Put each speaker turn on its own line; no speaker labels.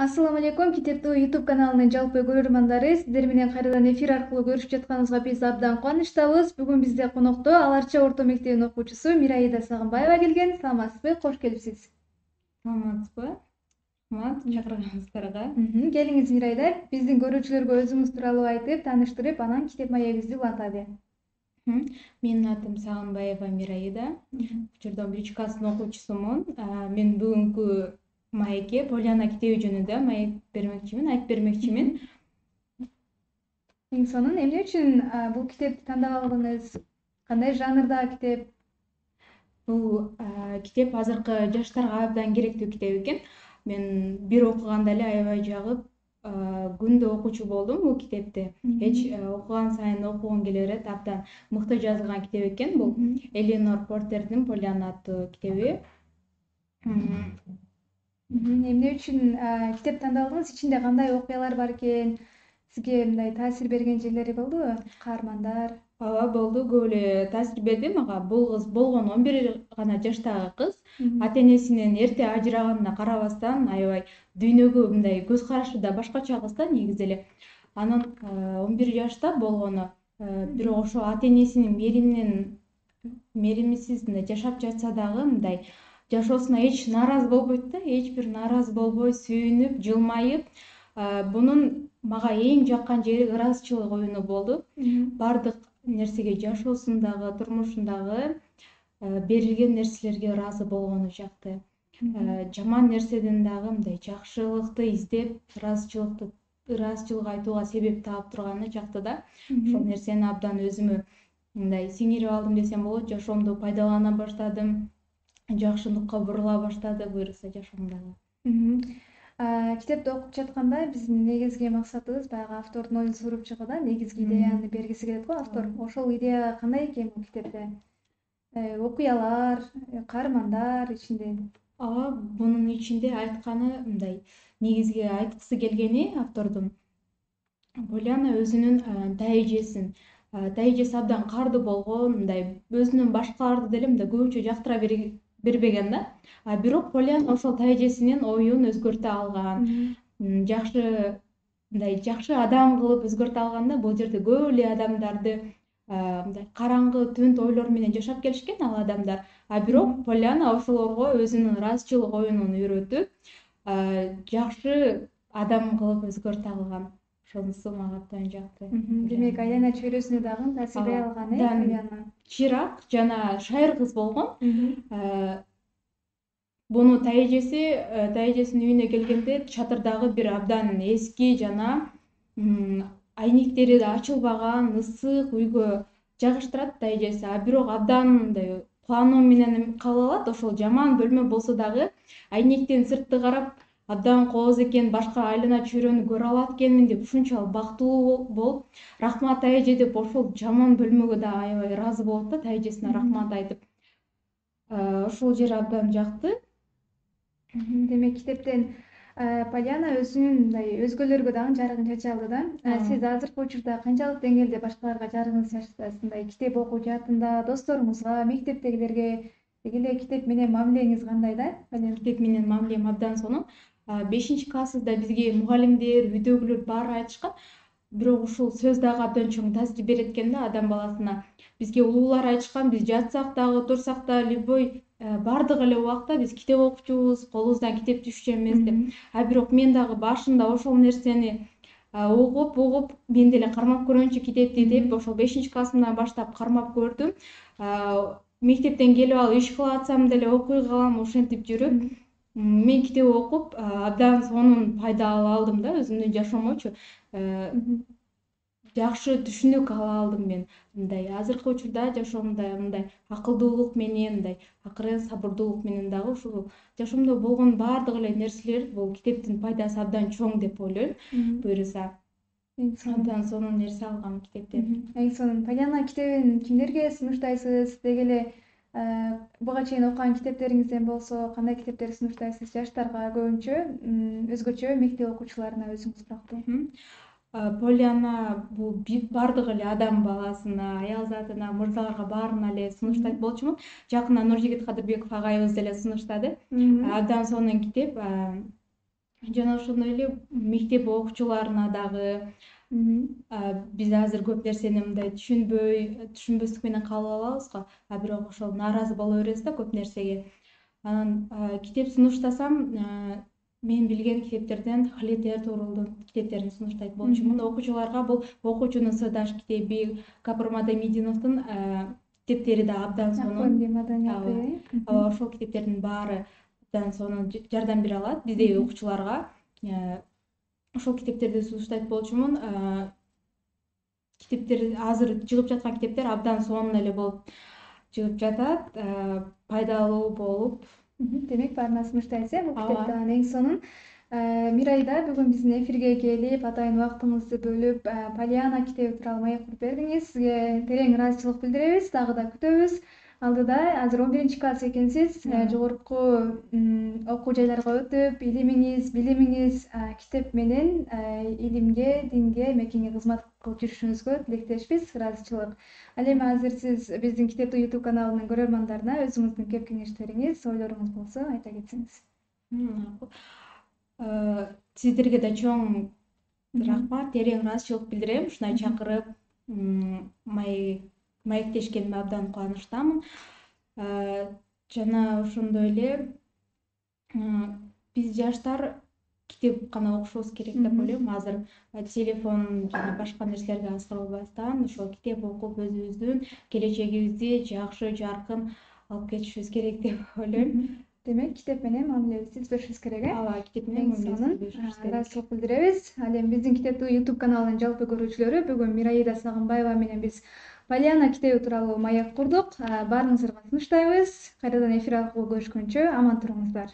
Ассаламу алейкум, Китептүү YouTube каналынын жалпы көрөрмандары, сиздер менен кайрадан эфир аркылуу көрүшүп жатканыбызга биз абдан кубанычтабыз. Бүгүн бизде конокто Аларча орто мектебинин окуучусу Мираида Сагынбаева келген. Саламатсызбы? Кош келипсиз.
Саламатсызбы? Рахмат чакырганыңыздарга.
Келиңиз Мираида, биздин көрүүчүлөргө өзүңүз тууралуу айтып, тааныштырып, анан китеп маегибизди уланталы.
Менин атым Сагынбаева Мираида. Учурдон 1-класстын окуучусумун. Мен бүгүнкү маекке Полиана китеби жөнүндө маек бермекчимин, айтып бермекчимин.
Эң сонун эмне үчүн бул китепти тандап алдыңыз? Кандай жанрдагы китеп?
Бул китеп азыркы жаштарга абдан керектүү китеп экен. Мен бир окуганда эле аябай жагып, күндө окуучу болдум бул китепти. Эч окуган сайын окугум келе берет. Абдан мыкты жазылган китеп экен бул. Элинор Портердин Полиана аттуу китеби.
Эмне үчүн китеп тандалдыңыз? Ичинде кандай окуялар бар экен? Сизге мындай таасир берген жерлери болдубу? Каармандар?
Ооба болду, көп эле таасир берди мага. Бул кыз болгону 11 гана жаштагы кыз. Ата-энесинен эрте ажыраганына карабастан аябай дүйнөгө мындай көз карашы да башкача кыз да негизи эле. Анан 11 жашта болгону, бирок ошо ата-энесинин меримисиз мындай жашап жатса дагы мындай жашоосуна эч нааразы болбойт да, эч бир нааразы болбой, сүйүнүп, жылмайып, бунун мага эң жаккан жери ыраазычылык оюну болду. Бардык нерсеге жашоосундагы, турмушундагы берилген нерселерге ыраазы болгону жакты. Жаман нерседен дагы мындай жакшылыкты издеп, ыраазычылык айтууга себеп таап турганы жакты да. Ошол нерсени абдан өзүмө мындай сиңирип алдым десем болот. Жашоомду пайдалана баштадым, жакшылыкка бурула баштады буюрса жашоомдагы.
Китепти окуп жатканда биздин негизги максатыбыз баягы автордун оюн суруп чыгуу да, негизги идеяны бергиси келет го автор. Ошол идея кандай экен бул китепте? Окуялар, каармандар ичинде.
Ооба, бунун ичинде айтканы мындай негизги айткысы келгени автордун Полиана өзүнүн тайэжесин, тайэжеси абдан каардуу болгон, мындай өзүнөн башкаларды деле мындай көбүнчө жактыра бербеген да. Бирок Полиана ошол тайэжесинин оюн өзгөртө алган. Жакшы адам кылып өзгөртө алган да. Бул жерде көп эле адамдарды мындай караңгы түнт ойлор менен жашап келишкен ал адамдар. Бирок Полиана ошолорго өзүнүн ыраазычылык оюнун үйрөтүп, жакшы адам кылып өзгөртө алган. Ошонусу мага абдан жакты.
Демек, айлана чөйрөсүнө дагы таасирдей алган, Полиана.
Чыйрак жана шайыр кыз болгон. Буну тайэжесинин үйүнө келгенде чатырдагы бир абдан эски жана айнектери да ачылбаган ысык үйгө жайгаштырат тайэжеси. Бирок абдан мындай кубануу менен кабыл алат. Ошол жаман бөлмө болсо дагы айнектен сыртты карап абдан кооз экен, башка айлана чөйрөнү көрө алат экенмин деп ушунчалык бактылуу болуп, рахмат тайэже деп ошол жаман бөлмөгө да аябай ыраазы болот да, тайэжесине рахмат айтып. Ошол жери абдан жакты.
Демек, китептен Полиана өзүнүн мындай өзгөлөргө дагы жарыгын чача алды да. Сиз азыркы учурда канчалык деңгээлде башкаларга жарыгыңызды чачасыз? Мындай китеп окуу жаатында досторуңузга, мектептегилерге деги эле китеп менен мамилеңиз кандай да?
Китеп менен мамилем абдан сонун. 5-классыбызда бизге мугалимдер, үйдөгүлөр баары айтышкан. Бирок ушул сөз дагы абдан чоң таасир берет экен да адам баласына. Бизге улуулар айтышкан, биз жатсак дагы, турсак да, любой бардык эле убакта биз китеп окучубуз, колубуздан китеп түшчү эмес деп. Бирок мен дагы башында ошол нерсени угуп, мен деле кармап көрөйүнчү китепти деп, ошол 5-классымдан баштап кармап көрдүм. Мектептен келип алып иш кылып атсам деле окуй калам, ошентип жүрүп, мен китеп окуп абдан сонун пайда ала алдым да өзүмдүн жашоомочу. Жакшы түшүнүк ала алдым мен. Мындай азыркы учурда жашоомдо мындай акылдуулук менен, мындай акырын сабырдуулук менен дагы ушул жашоомдо болгон бардык эле нерселер бул китептин пайдасы абдан чоң деп ойлойм. Буюрса абдан сонун нерсе алгам китептен.
Эң сонун. Полиана китебин кимдерге сунуштайсыз? Деги эле буга чейин окуган китептериңизден болсо, кандай китептерди сунуштайсыз? Жаштарга көбүнчө, өзгөчө мектеп окуучуларына өзүңүз сурактуу.
Полиана бул бардык эле адам баласына, аял затына, мырзаларга баарына эле сунуштайт болчумун. Жакында Нуржигит Кадырбеков агайыбыз деле сунуштады. Абдан сонун китеп. жана ошондой эле мектеп окуучуларына дагы биз азыр көп нерсени мындай түшүнбөстүк менен кабыл алабыз го, бирок ошол нааразы боло беребиз да көп нерсеге. Анан китеп сунуштасам, мен билген китептерден Халетер Туурулдун китептерин сунуштайт болчумун. Окуучуларга бул окуучунун сырдаш китеби, Капыр Мадамидиновдун китептери да абдан сонун. Ооба, ошол китептердин баары абдан сонун жардам бере алат биздей окуучуларга. Ошол китептерди сунуштайт болчумун. Китептер азыр чыгып жаткан китептер абдан сонун эле болуп чыгып жатат, пайдалуу болуп.
Демек баарына сунуштайсыз бул китептердин эң сонун. Мирайда бүгүн биздин эфирге келип, атайын убактыңызды бөлүп, Полиана китеби тууралуу маек куруп бердиңиз. Сизге терең ыраазычылык билдиребиз. Дагы да күтөбүз. Алдыда азыр 11 класс экенсиз. Жогорку окуу жайларга өтүп, билимиңиз китеп менен илимге, динге, мекенге кызмат кылып жүрүшүңүзгө тилектешпиз. Ыраазычылык. Ал эми азыр сиз биздин Китептүү YouTube каналынын көрөрмандарына өзүңүздүн кеп кеңештериңиз, ойлоруңуз болсо айта кетсеңиз.
Сиздерге да чоң рахмат, терең ыраазычылык билдирем. Ушундай чакырып, маектешкениме абдан кубанычтамын. Жана ошондой эле биз жаштар китеп гана окушубуз керек деп ойлойм. Азыр телефон жана башка нерселерге аз кагылбастан ошол китеп окуп өзүбүздүн келечегибизди жакшы, жаркын алып кетишибиз керек деп ойлойм. Демек, китеп менен мамилебизди түзүшүбүз керек, Ооба, китеп менен мамилебизди түзүшүбүз керек. Ыраазычылык билдиребиз. Ал эми биздин Китептүү YouTube каналынын жалпы көрүүчүлөрү, бүгүн Мираида Сагынбаева менен биз Полиана китеби тууралуу маек курдук. Баарыңыздарга сунуштайбыз. Кайрадан эфир аркылуу көрүшкөнчө аман туруңуздар.